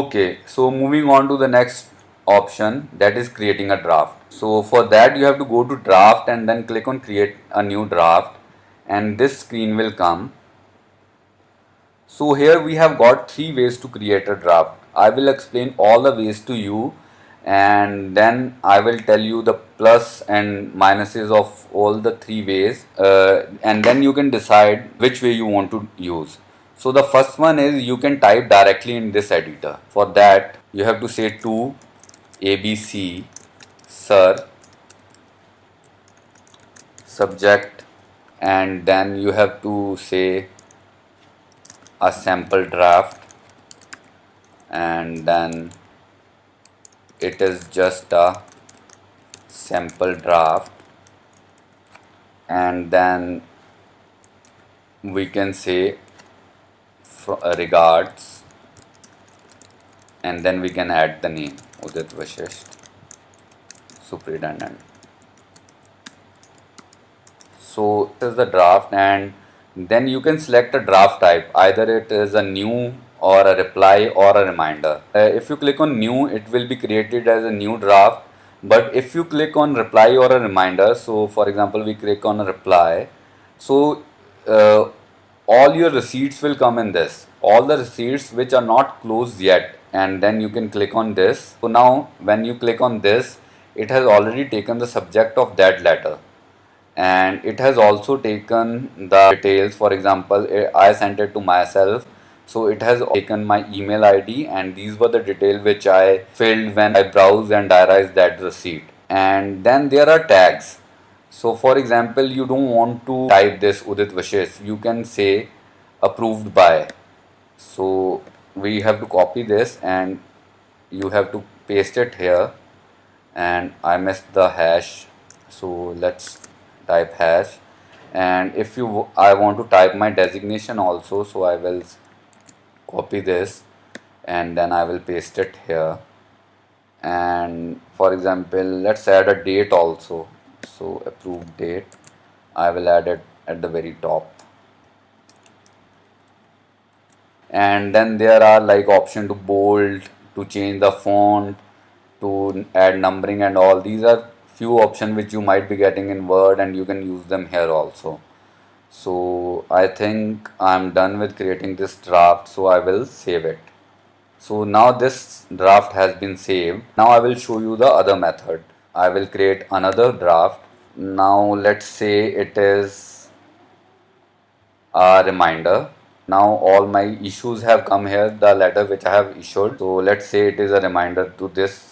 Okay, so moving on to the next option, that is creating a draft. So for that you have to go to draft and then click on create a new draft, and this screen will come. So here we have got three ways to create a draft. I will explain all the ways to you, and then I will tell you the plus and minuses of all the three ways, and then you can decide which way you want to use. So the first one is you can type directly in this editor. For that you have to say to ABC sir subject, and then you have to say a sample draft, and then it is just a sample draft, and then we can say regards, and then we can add the name Udit Vashisht Superintendent. So this is the draft, and then you can select a draft type, either it is a new or a reply or a reminder. If you click on new, it will be created as a new draft, but if you click on reply or a reminder, so for example we click on a reply, so uh, all your receipts will come in this, all the receipts which are not closed yet, and then you can click on this. So now when you click on this, it has already taken the subject of that letter, and it has also taken the details. For example, I sent it to myself, so it has taken my email ID, and these were the details which I filled when I browsed and diarized that receipt. And then there are tags. So for example, you don't want to type this Udit Vashisht, you can say approved by. So we have to copy this and you have to paste it here, and I missed the hash, so let's type hash. And if you I want to type my designation also, so I will copy this and then I will paste it here. And for example, let's add a date also, so approved date, I will add it at the very top. And then there are like option to bold, to change the font, to add numbering, and all these are few options which you might be getting in Word, and you can use them here also. So I think I'm done with creating this draft, so I will save it. So now this draft has been saved. Now I will show you the other method. I will create another draft. Now let's say it is a reminder. Now all my issues have come here, the letter which I have issued. So let's say it is a reminder to this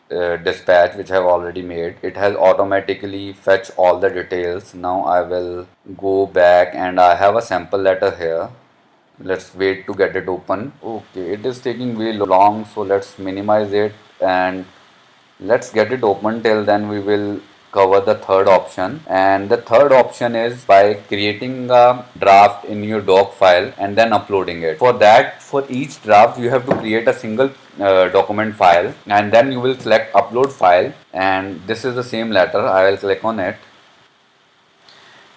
dispatch which I have already made. It has automatically fetched all the details. Now I will go back and I have a sample letter here. Let's wait to get it open. Okay, it is taking way long, so let's minimize it and let's get it open. Till then we will cover the third option, and the third option is by creating a draft in your doc file and then uploading it. For that, for each draft you have to create a single document file, and then you will select upload file, and this is the same letter. I will click on it.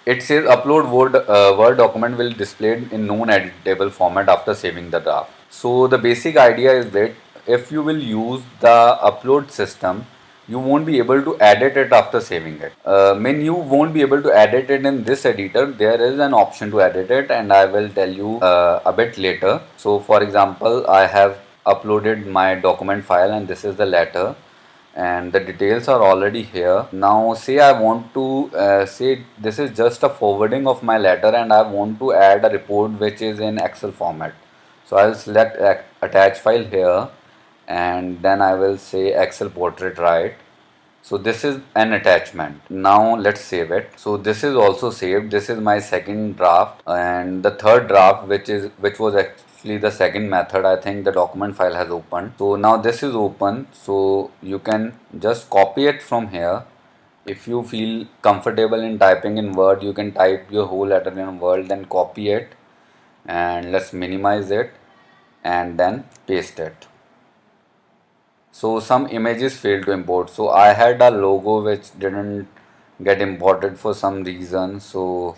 It says upload Word document will display in non-editable format after saving the draft. So the basic idea is that if you will use the upload system, you won't be able to edit it after saving it. When you won't be able to edit it in this editor, there is an option to edit it, and I will tell you a bit later. So for example, I have uploaded my document file, and this is the letter, and the details are already here. Now say I want to say this is just a forwarding of my letter, and I want to add a report which is in Excel format. So I will select attach file here, and then I will say Excel portrait, right? So this is an attachment. Now let's save it. So this is also saved. This is my second draft, and the third draft which was actually the second method, I think the document file has opened. So now this is open, so you can just copy it from here. If you feel comfortable in typing in Word, you can type your whole letter in Word, then copy it, and let's minimize it and then paste it. So some images failed to import. So I had a logo which didn't get imported for some reason, so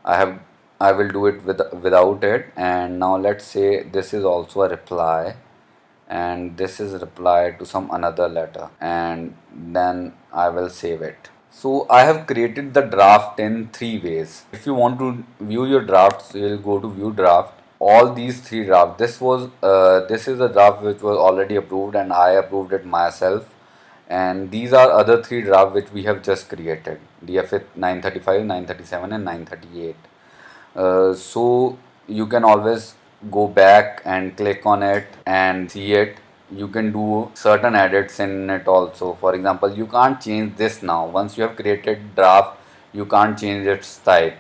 I will do it without it. And now let's say this is also a reply, and this is reply to some another letter, and then I will save it. So I have created the draft in three ways. If you want to view your drafts, you will go to view draft. All these three drafts. This is a draft which was already approved, and I approved it myself. And these are other three drafts which we have just created: DFA 935, 937, and 938. So you can always go back and click on it and see it. You can do certain edits in it also. For example, you can't change this now. Once you have created draft, you can't change its type,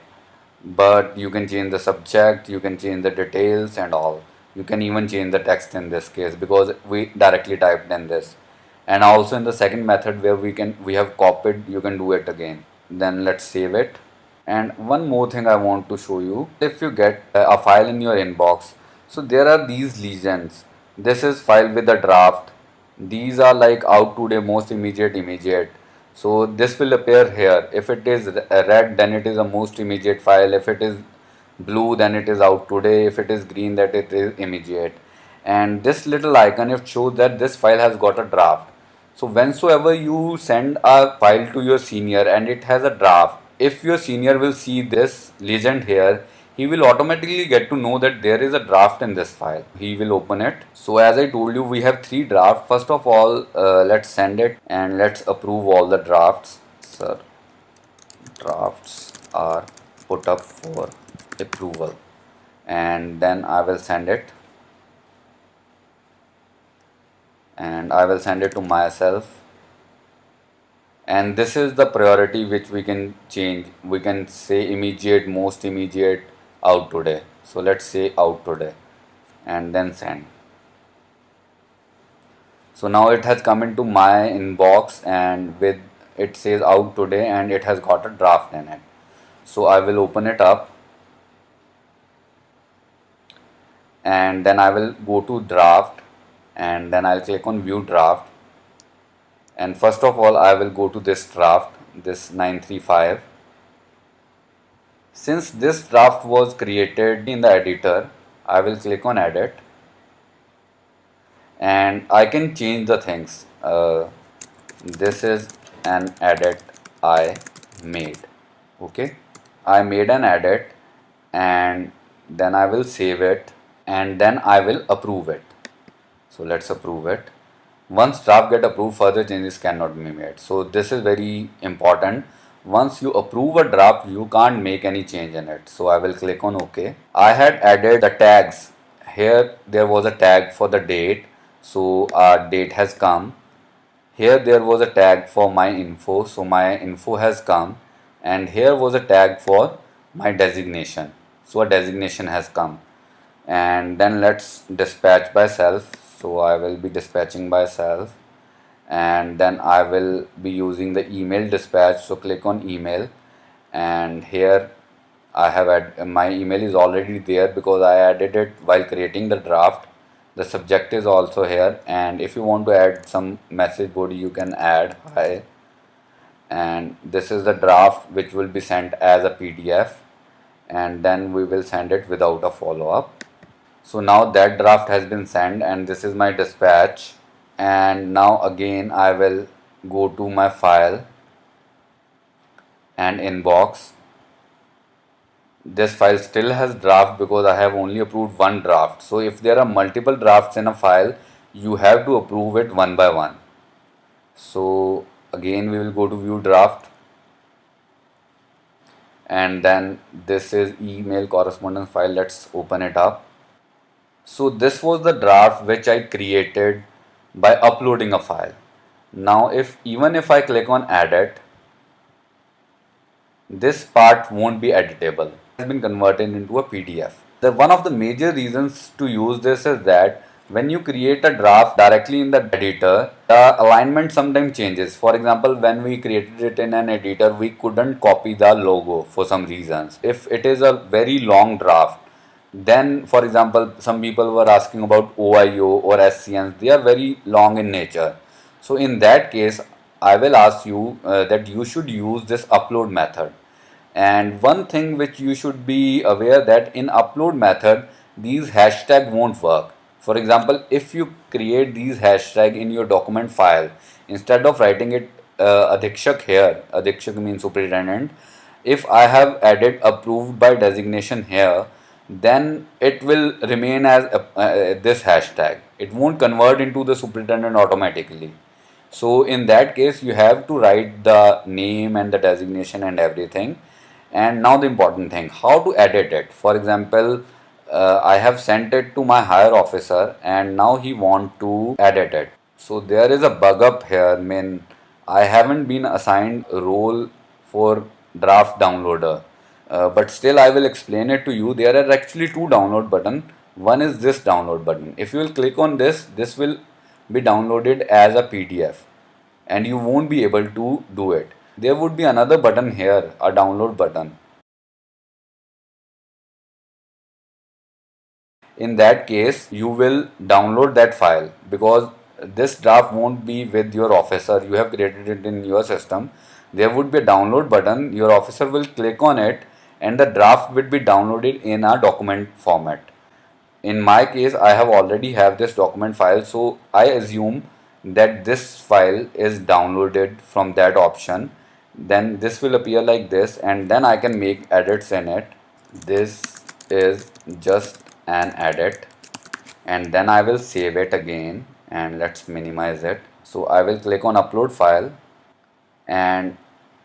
but you can change the subject, you can change the details and all. You can even change the text in this case because we directly typed in this. And also in the second method where we have copied, you can do it again. Then let's save it. And one more thing I want to show you, if you get a file in your inbox, so there are these legends. This is file with a draft. These are like out today, most immediate. So this will appear here. If it is red, then it is a most immediate file. If it is blue, then it is out today. If it is green, that it is immediate. And this little icon, it shows that this file has got a draft. So whensoever you send a file to your senior and it has a draft, if your senior will see this legend here, he will automatically get to know that there is a draft in this file. He will open it. So as I told you, we have three drafts. First of all, let's send it and let's approve all the drafts. Sir, drafts are put up for approval, and then I will send it, and I will send it to myself. And this is the priority which we can change. We can say immediate, most immediate, out today. So let's say out today and then send. So now it has come into my inbox, and with it says out today and it has got a draft in it. So I will open it up, and then I will go to draft, and then I'll click on view draft. And first of all, I will go to this draft, this 935. Since this draft was created in the editor, I will click on edit, and I can change the things. This is an edit I made. Okay, I made an edit, and then I will save it, and then I will approve it. So let's approve it. Once draft get approved, further changes cannot be made. So this is very important. Once you approve a draft, you can't make any change in it. So I will click on OK. I had added the tags. Here there was a tag for the date. So our date has come. Here there was a tag for my info. So my info has come. And here was a tag for my designation. So a designation has come. And then let's dispatch by self. So I will be dispatching by self, and then I will be using the email dispatch. So click on email, and here I have my email is already there because I added it while creating the draft. The subject is also here, and if you want to add some message body, you can add hi. And this is the draft which will be sent as a PDF, and then we will send it without a follow-up. So now that draft has been sent, and this is my dispatch. And now again I will go to my file and inbox. This file still has draft because I have only approved one draft. So if there are multiple drafts in a file, you have to approve it one by one. So again we will go to view draft, and then this is email correspondence file. Let's open it up. So this was the draft which I created by uploading a file. Now even if I click on edit, this part won't be editable. It has been converted into a PDF. One of the major reasons to use this is that when you create a draft directly in the editor, the alignment sometimes changes. For example, when we created it in an editor, we couldn't copy the logo for some reasons. If it is a very long draft, then for example, some people were asking about OIO or SCNs. They are very long in nature. So in that case, I will ask you that you should use this upload method. And one thing which you should be aware that in upload method, these hashtag won't work. For example, if you create these hashtag in your document file, instead of writing it Adhikshak here, Adhikshak means superintendent, if I have added approved by designation here, then it will remain as this hashtag. It won't convert into the superintendent automatically. So in that case, you have to write the name and the designation and everything. And now the important thing, how to edit it. For example, I have sent it to my higher officer and now he want to edit it. So there is a bug up here. I mean, I haven't been assigned a role for draft downloader. But still I will explain it to you. There are actually two download button. One is this download button. If you will click on this, this will be downloaded as a PDF and you won't be able to do it. There would be another button here, a download button. In that case, you will download that file because this draft won't be with your officer. You have created it in your system. There would be a download button. Your officer will click on it and the draft will be downloaded in a document format. In my case, I have already have this document file, so I assume that this file is downloaded from that option. Then this will appear like this and then I can make edits in it. This is just an edit and then I will save it again and let's minimize it. So I will click on upload file and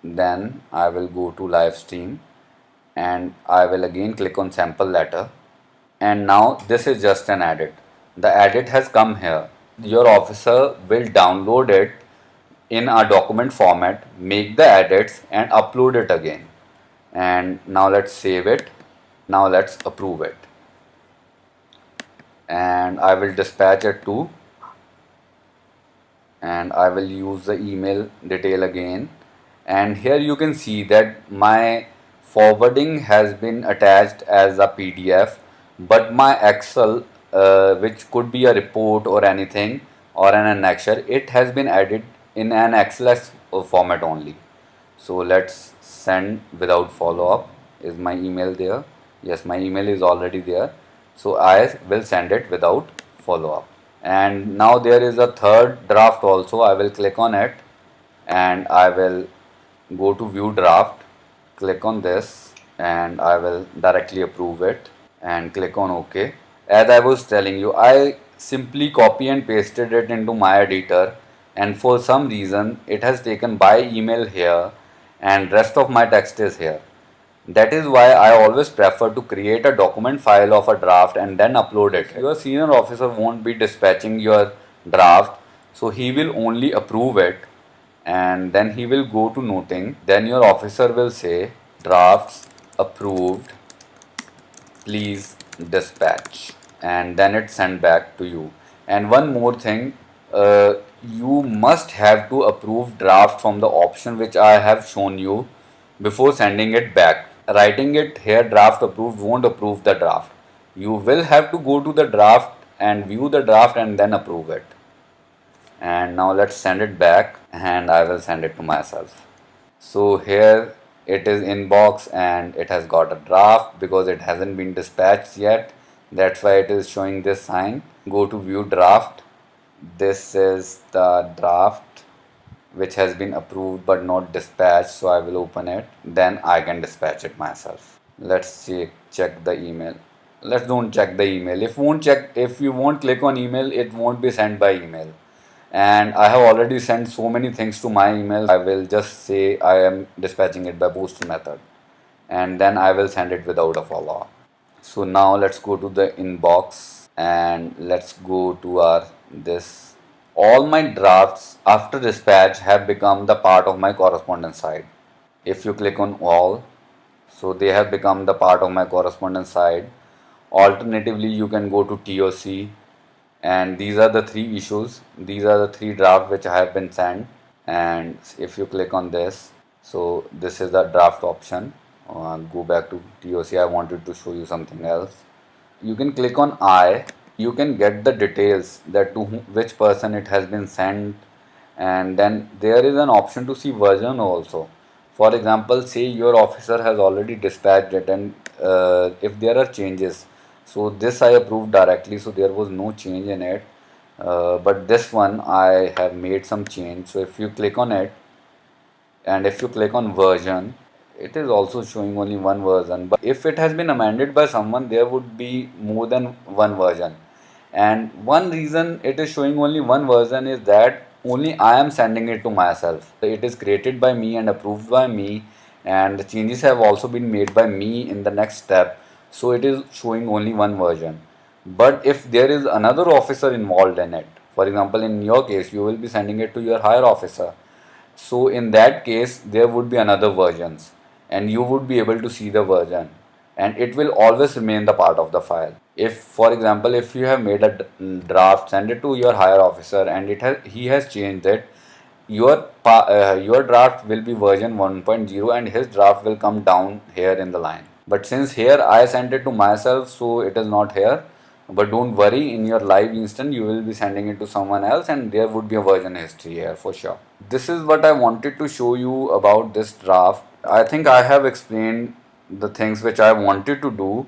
then I will go to live stream and I will again click on sample letter. And now this is just an edit. The edit has come here. Your officer will download it in a document format, make the edits and upload it again. And now let's save it. Now let's approve it. And I will dispatch it to, and I will use the email detail again. And here you can see that my forwarding has been attached as a PDF, but my Excel, which could be a report or anything or an annexure, it has been added in an XLS format only. So let's send without follow up. Is my email there? Yes, my email is already there. So I will send it without follow up. And now there is a third draft also. I will click on it and I will go to view draft, click on this and I will directly approve it and click on OK. As I was telling you, I simply copy and pasted it into my editor and for some reason it has taken by email here and rest of my text is here. That is why I always prefer to create a document file of a draft and then upload it. Your senior officer won't be dispatching your draft, so he will only approve it and then he will go to noting. Then your officer will say drafts approved, please dispatch, and then it's sent back to you. And one more thing, you must have to approve draft from the option which I have shown you before sending it back. Writing it here draft approved won't approve the draft. You will have to go to the draft and view the draft and then approve it. And now let's send it back and I will send it to myself. So here it is inbox and it has got a draft because it hasn't been dispatched yet. That's why it is showing this sign. Go to view draft. This is the draft which has been approved but not dispatched, so I will open it, then I can dispatch it myself. Let's check the email. Let's don't check the email. If you won't click on email, it won't be sent by email. And I have already sent so many things to my email. I will just say I am dispatching it by postal method and then I will send it without a follow-up. So now let's go to the inbox and let's go to our this. All my drafts after dispatch have become the part of my correspondence side. If you click on all, so they have become the part of my correspondence side. Alternatively, you can go to TOC and these are the three issues. These are the three drafts which I have been sent. And if you click on this, so this is the draft option. Go back to TOC. I wanted to show you something else. You can click on I. You can get the details that to which person it has been sent, and then there is an option to see version also. For example, say your officer has already dispatched it and if there are changes, So this I approved directly, so there was no change in it. But this one I have made some change. So if you click on it, and if you click on version, it is also showing only one version. But if it has been amended by someone, there would be more than one version. And one reason it is showing only one version is that only I am sending it to myself. It is created by me and approved by me, and the changes have also been made by me in the next step. So it is showing only one version. But if there is another officer involved in it, for example, in your case, you will be sending it to your higher officer. So in that case, there would be another versions, and you would be able to see the version, and it will always remain the part of the file. If, for example, if you have made a draft, send it to your higher officer, and he has changed it, your draft will be version 1.0, and his draft will come down here in the line. But since here I sent it to myself, so it is not here. But don't worry, in your live instant, you will be sending it to someone else, and there would be a version history here for sure. This is what I wanted to show you about this draft. I think I have explained the things which I wanted to do.